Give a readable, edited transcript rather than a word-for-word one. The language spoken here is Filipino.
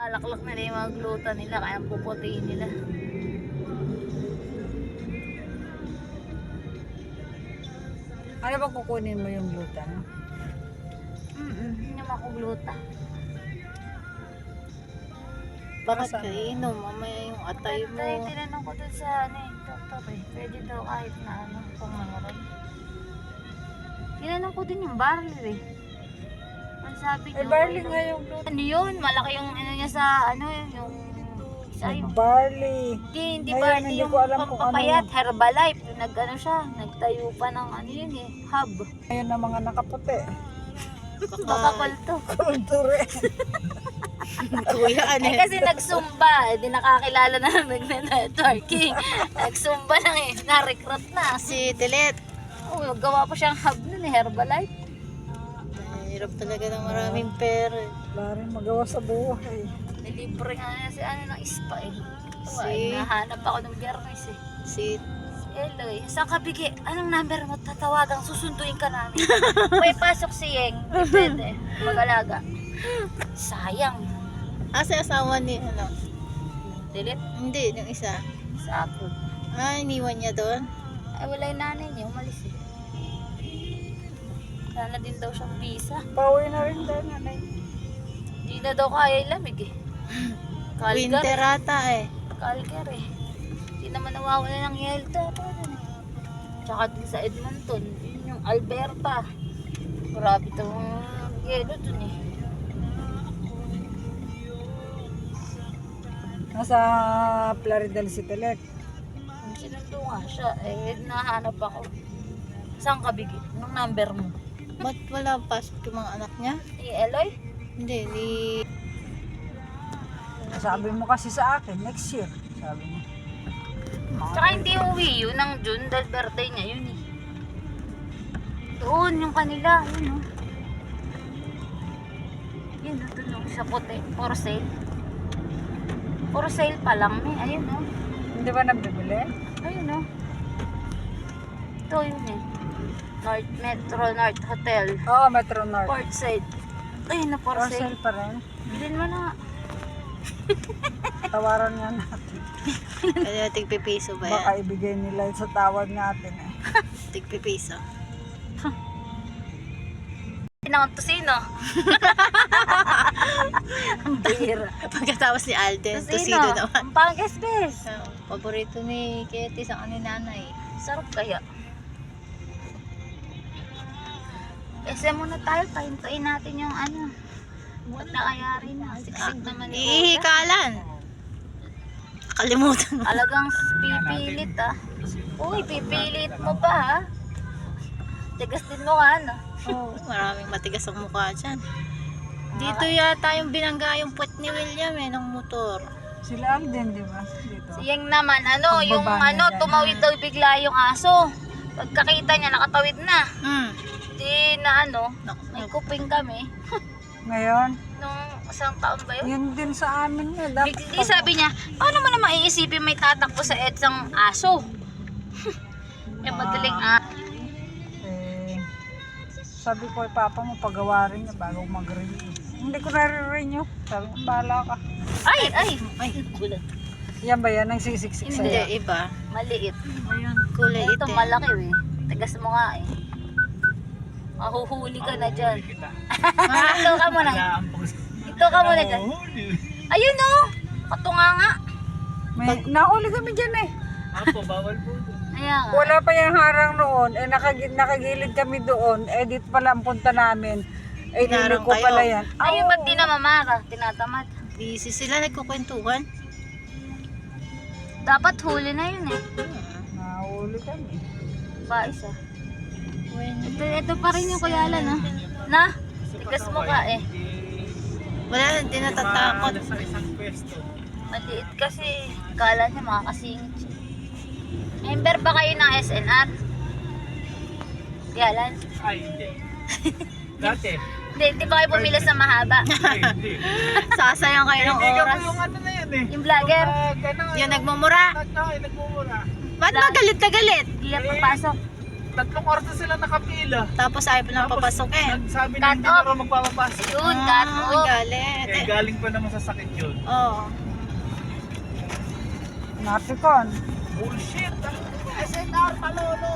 Alaklak nila yung mga glutan nila, kaya puputiin nila. Ano ba kukunin mo yung glutan? Hindi naman ako gluta. Bakit Bakit kainom? Mamaya yung atay mo. Tinanong ko dun sa doktor eh. Pwede daw kahit na kung mayroon. Tinanong ko din yung barley eh. Ang sabi niya, barley nga yung glutan. ano yun? Malaki yung niya sa yung isa yung Barley. hindi Ngayon, barley hindi yung ko alam kung ano pampapayat, Herbalife. Siya, nagtayo pa ng yun eh, hub. Ngayon na mga nakaputi. Baka kulto. Kulture. Kuya, kasi nagsumba, di nakakilala na nag-networking. Nagsumba lang eh, na-recruit na. Si Telet. Oh, gawa pa siyang hub nun eh, Herbalife. Hirap talaga ng maraming pera. Wala rin magawa sa buhay. Nilibre nga niya si ng ispa eh. Nahanap ako ng biyernes eh. Si Eloy, saan ka bigi? Anong number mo tatawagan? Susunduin ka namin. May pasok si Yeng. Pwede. Mag-alaga. Sayang. Kasi asawa ni Dilit? Hindi, yung isa. Sa abroad. Iniwan niya doon. Ay, wala yung nanay niya. Umalis eh. Sana din daw siyang visa. Pauwi na rin daw nanay. Hindi na daw kaya yung lamig eh. Winter ata eh. Calgar eh. Hindi naman nawawala ng Yelta. Tsaka din sa Edmonton. Yun yung Alberta. Grabe itong yelo dun eh. Nasa Plaridel si Telet. Sinundo nga siya. Eh, nahanap ako. Saan ka bigi? Anong number mo? Ba't wala pasok yung mga anak niya? Ni Eloy? Hindi, Sabi mo kasi sa akin, next year. Sabi mo. Tsaka hindi uwi yun ng June dahil birthday niya yun eh. Doon yung kanila. Yun oh. Yun oh, doon oh, sa puti. For sale. For sale pa lang eh. Ayun oh. Hindi ba nabibili? Ayun oh. Ito yun eh. Metro North Hotel. Oo, Metro North. Portside. Ayun na for For sale. sale pa rin. Bilhin mo na. Tawaran nga natin. kaya tigpipiso ba Baka yan? ibigay nila sa tawad natin eh. Tigpipiso. Pinakang tosino. Ang bihira. Pagkatapos ni Alden, tusido naman. Ang pangkes-bes. Paborito ni Kitty sa ni nanay. Sarap kaya. Kasi muna tayo, pahintuin natin yung buwan na kaya rin na. Siksik naman ni Kuya. Ihihikalan. Kalimutan mo. Alagang pipilit Uy, pipilit mo pa ha. Tigas din mo ka Oh, maraming matigas ang mukha dyan. Dito yata yung binangga yung puwet ni William ng motor. Sila Alden, di ba? Dito. Siyang naman, yung Pagbaba niya dyan, tumawid daw bigla yung aso. Pagkakita niya, nakatawid na. Di na may kuping kami. Ngayon, Nung isang taon ba yun? yun din sa amin nga. Dapat Di sabi niya, paano mo na maiisipin may tatakbo sa EDSAng aso? Yung madaling eh, sabi ko, papa mo pagawarin niya bago mag-renew. Hindi ko na-renew. Sabi ko, bahala ka. Ay, gulat. Yan ba yan ang sisiksik Hindi. sa'yo? Hindi, iba. Maliit. Ayun, kulay Ito itim. malaki eh. Tigas mo nga eh. Mahuhuli ka na dyan. Ito ka muna. Ito ka muna dyan. Ayun oh. Katunga nga. May, nahuli kami dyan eh. Apo, bawal po. Ayan nga. Wala pa yung harang noon. Eh, nakagilid kami doon. Eh, dito pala ang punta namin. Eh, Hinarang nilo ko kayo. pala yan. Ayun ba't di na mamara? Tinatamad. Busy sila, nagkukwentuhan. Dapat huli na yun eh. Nahuli kami. Ba isa. Ito pa rin yung kuyala no? Na? Tigas mo ka eh. Wala nang tinatatakot. Sa isang pwesto. Maliit kasi. Kala niya makakasingit siya. Member ba kayo ng SNR? Yalan? Ay, hindi. Dati. Hindi, di ba kayo pumila sa mahaba? Ay, hindi. Sasayang kayo ng Hindi ka oras. po yung ano na yan eh. Yung vlogger? Gano'n. Yung nagmumura. Nagmumura. Ba't ba galit na galit? Hindi yan papasok. 3 oras na sila nakapila. Tapos ayaw pa nang papasukin. Sabi Cut na hindi na off. raw magpapapasok. Yun, cut off. Galit. Eh, galing pa naman sa sakit yun. Oo. Natikon. Bullshit. SNR, palolo.